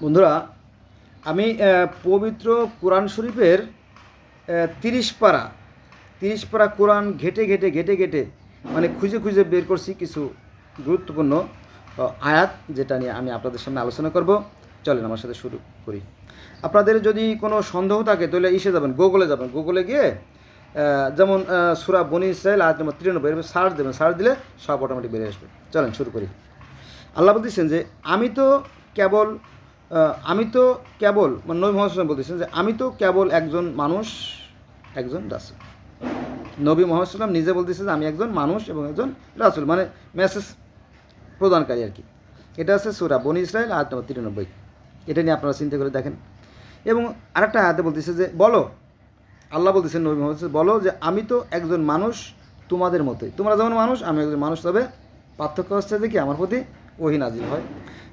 বন্ধুরা, আমি পবিত্র কোরআন শরীফের ৩০ পারা কোরআন ঘেটে মানে খুঁজে খুঁজে বের করছি কিছু গুরুত্বপূর্ণ আয়াত, যেটা নিয়ে আমি আপনাদের সামনে আলোচনা করব। চলেন আমার সাথে শুরু করি। আপনাদের যদি কোনো সন্দেহ থাকে তাহলে গুগলে যাবেন, গুগলে গিয়ে যেমন সূরা বনী ইসরাঈল আয়াত নম্বর 93 এর সার্চ দেবেন, সার্চ দিলে সব অটোমেটিক বেরিয়ে আসবে। চলেন শুরু করি। আল্লাহ বলতেছেন যে আমি তো কেবল মানে নবী মোহাম্মদ সাল্লাম বলতেছেন যে আমি তো কেবল একজন মানুষ, একজন রাসূল। নবী মোহাম্মদ সাল্লাম নিজে বলতেছেন যে আমি একজন মানুষ এবং একজন রাসূল, মানে মেসেজ প্রদানকারী আর কি। এটা আছে সূরা বনী ইসরাঈল আয়াত নম্বর 93। এটা নিয়ে আপনারা চিন্তা করে দেখেন। এবং আরেকটা আয়াতে বলতেছে যে বলো, আল্লাহ বলতেছেন নবী মোহাম্মদ বলো যে আমি তো একজন মানুষ তোমাদের মতোই, তোমরা যেমন মানুষ আমি একজন মানুষ, তবে পার্থক্য হচ্ছে যে কি আমার প্রতি ওহী নাজিল হয়।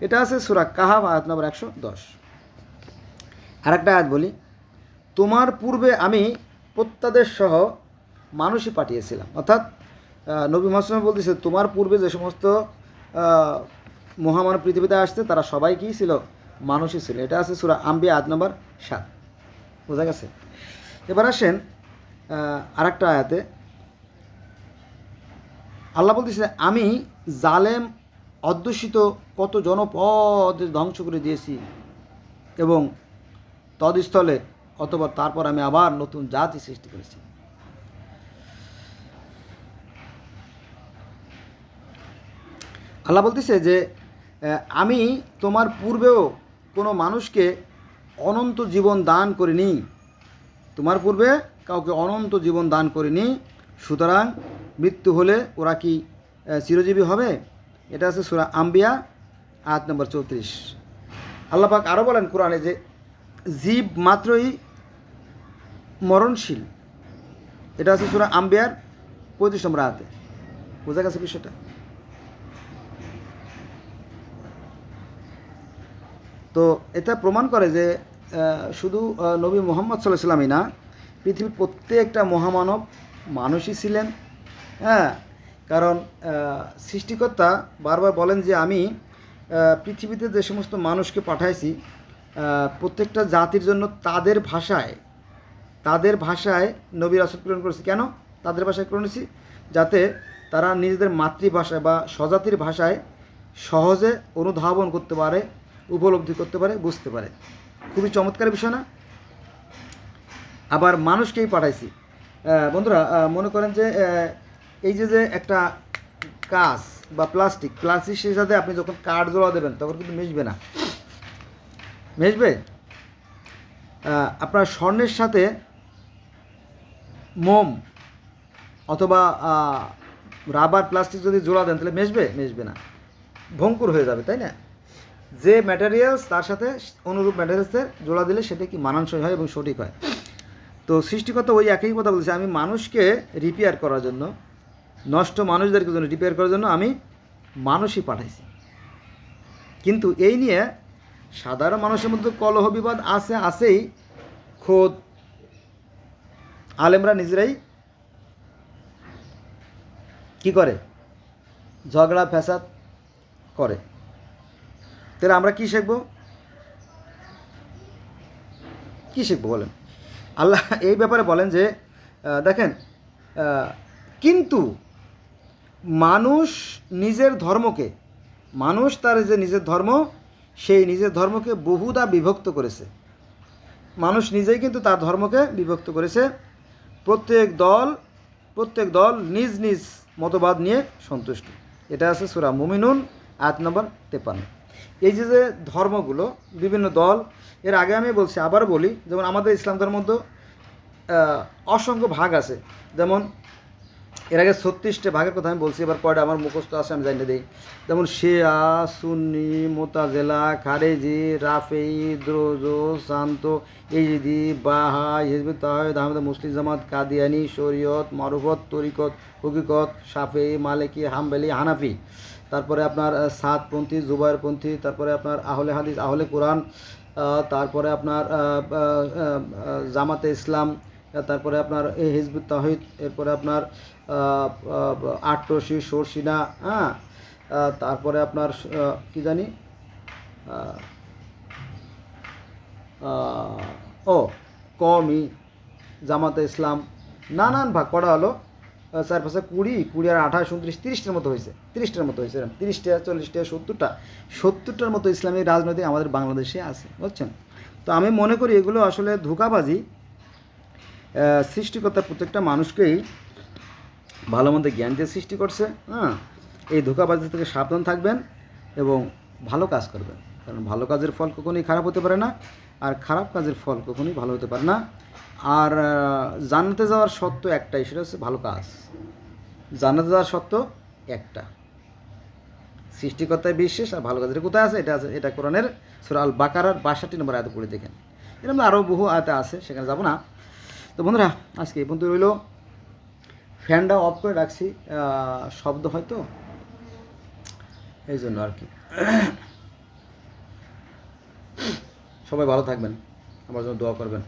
এটা আছে সূরা কাহাফ আয়াত নম্বর 110। আরেকটা আয়াত বলি, তোমার পূর্বে আমি প্রত্যাদেশ সহ মানুষই পাঠিয়েছিলাম। অর্থাৎ নবী মুহাম্মদ বলতেছে তোমার পূর্বে যে সমস্ত মহামানব পৃথিবীতে আসছে তারা সবাই কী ছিল? মানুষই ছিল। এটা আছে সূরা আম্বিয়া আয়াত নম্বর 7। বোঝা গেছে? এবার আসেন আরেকটা আয়াতে আল্লাহ বলতেছে আমি জালেম অধ্যুষিত কত জনপদ ধ্বংস করে দিয়েছি এবং তদস্থলে অথবা তারপর আমি আবার নতুন জাতি সৃষ্টি করেছি। আল্লাহ বলতেছে যে আমি তোমার পূর্বেও কোনো মানুষকে অনন্ত জীবন দান করিনি, তোমার পূর্বে কাউকে অনন্ত জীবন দান করিনি, সুতরাং মৃত্যু হলে ওরা কি চিরজীবী হবে? এটা আছে সূরা আম্বিয়া আয়াত নম্বর 34। আল্লাহ পাক আরও বলেন কোরআনে যে জীব মাত্রই মরণশীল। এটা আছে সূরা আম্বিয়ার 35 নম্বর আয়াতে। বোঝা গেছে বিষয়টা? তো এটা প্রমাণ করে যে শুধু নবী মুহাম্মদ সাল্লাল্লাহু আলাইহি ওয়াসাল্লামই না, পৃথিবীর প্রত্যেকটা মহামানব মানুষই ছিলেন। হ্যাঁ, কারণ সৃষ্টিকর্তা বারবার বলেন যে আমি পৃথিবীতে যে সমস্ত মানুষকে পাঠাইছি প্রত্যেকটা জাতির জন্য তাদের ভাষায় নবী রাসূল প্রেরণ করেছি। কেন তাদের ভাষায় করেছি? যাতে তারা নিজেদের মাতৃভাষায় বা স্বজাতির ভাষায় সহজে অনুধাবন করতে পারে, উপলব্ধি করতে পারে, বুঝতে পারে। খুবই চমৎকার বিষয় না? আবার মানুষকেই পাঠাইছি। বন্ধুরা, মনে করেন যে এই যে একটা কাঁচ বা প্লাস্টিকের সাথে আপনি যখন কাঠ জোড়া দেবেন তখন কিন্তু মিশবে না। মিশবে? আপনার স্বর্ণের সাথে মোম অথবা রাবার প্লাস্টিক যদি জোড়া দেন তাহলে মিশবে না, ভঙ্গুর হয়ে যাবে, তাই না? যে ম্যাটেরিয়ালস তার সাথে অনুরূপ ম্যাটেরিয়ালসের জোড়া দিলে সেটা কি মানানসই হয় এবং সঠিক হয়। তো সৃষ্টিকর্তা ওই একই কথা বলছে, আমি মানুষকে রিপেয়ার করার জন্য, নষ্ট মানুষদেরকে জন্য রিপেয়ার করার জন্য আমি মানুষই পাঠাইছি। কিন্তু এই নিয়ে সাধারণ মানুষের মধ্যে কলহ বিবাদ আছেই। খোদ আলেমরা নিজেরাই কি করে? ঝগড়া ফ্যাসাদ করে। তাহলে আমরা কি শিখবো বলেন? আল্লাহ এই ব্যাপারে বলেন যে দেখেন, কিন্তু মানুষ তার যে নিজের ধর্ম, সেই নিজের ধর্মকে বহুদা বিভক্ত করেছে। মানুষ নিজেই কিন্তু তার ধর্মকে বিভক্ত করেছে। প্রত্যেক দল নিজ নিজ মতবাদ নিয়ে সন্তুষ্ট। এটা আছে সূরা মুমিনুন আয়াত নম্বর 53। এই যে ধর্মগুলো, বিভিন্ন দল, এর আগে আমি বলছি, আবার বলি, যেমন আমাদের ইসলাম ধর্মের মধ্যে অসংখ্য ভাগ আছে। যেমন এর আগে 36টা ভাগের কথা আমি বলছি, এবার কয়টা আমার মুখস্থ আছে আমি জানিয়ে দিই। যেমন শিয়া, সুন্নি, মুতাজিলা, খারেজি, রাফেই, দ্রোজো, শান্ত, ইজদি, বাহা, হিজবুত তাওহীদ, আহমদ, মুসলিম জামাত, কাদিয়ানি, শরীয়ত, মারুফত, তরিকত, হকিকত, শাফেই, মালিকি, হাম্বলি, হানাফি। তারপরে আপনার সাদপন্থী, জুবাইরপন্থী, তারপরে আপনার আহলে হাদিস, আহলে কোরআন, তারপরে আপনার জামাতে ইসলাম, তারপরে আপনার হিজবুত তাওহীদ, এরপরে আপনার আটরশি, সরসিনা, হ্যাঁ, তারপরে আপনার কি জানি ও কওমি, জামাতে ইসলাম, নানান ভাগ করা হলো। 4 5 20 আর 28 29 30টার মতো হয়েছে, 30টার মতো হয়েছে, 30টা 40টা 70টার মতো ইসলামী রাজনৈতিক আমাদের বাংলাদেশে আছে, বুঝছেন। তো আমি মনে করি এগুলো আসলে ধোঁকাবাজি। সৃষ্টিকর্তা প্রত্যেকটা মানুষকেই ভালো মন্দ জ্ঞান দিয়ে সৃষ্টি করছে। হ্যাঁ, এই ধোঁকাবাজি থেকে সাবধান থাকবেন এবং ভালো কাজ করবেন, কারণ ভালো কাজের ফল কখনোই খারাপ হতে পারে না, আর খারাপ কাজের ফল কখনোই ভালো হতে পারে না। আর জান্নাতে যাওয়ার শর্ত একটাই, সেটা হচ্ছে ভালো কাজ। জান্নাতে যাওয়ার শর্ত একটা, সৃষ্টিকর্তায় বিশ্বাস আর ভালো কাজের। কোথায় আছে? এটা কোরআনের সূরা আল বাকারার 62 নম্বর আয়াতে পড়ে দেখেন। এরকম আরও বহু আয়াতে আছে, সেখানে যাব না। তো বন্ধুরা, আজকে এই পর্যন্ত রইল। ফ্যানটা অফ করে রাখছি, শব্দ হয়তো এই জন্য আর কি। সবাই ভালো থাকবেন, আমার জন্য দোয়া করবেন।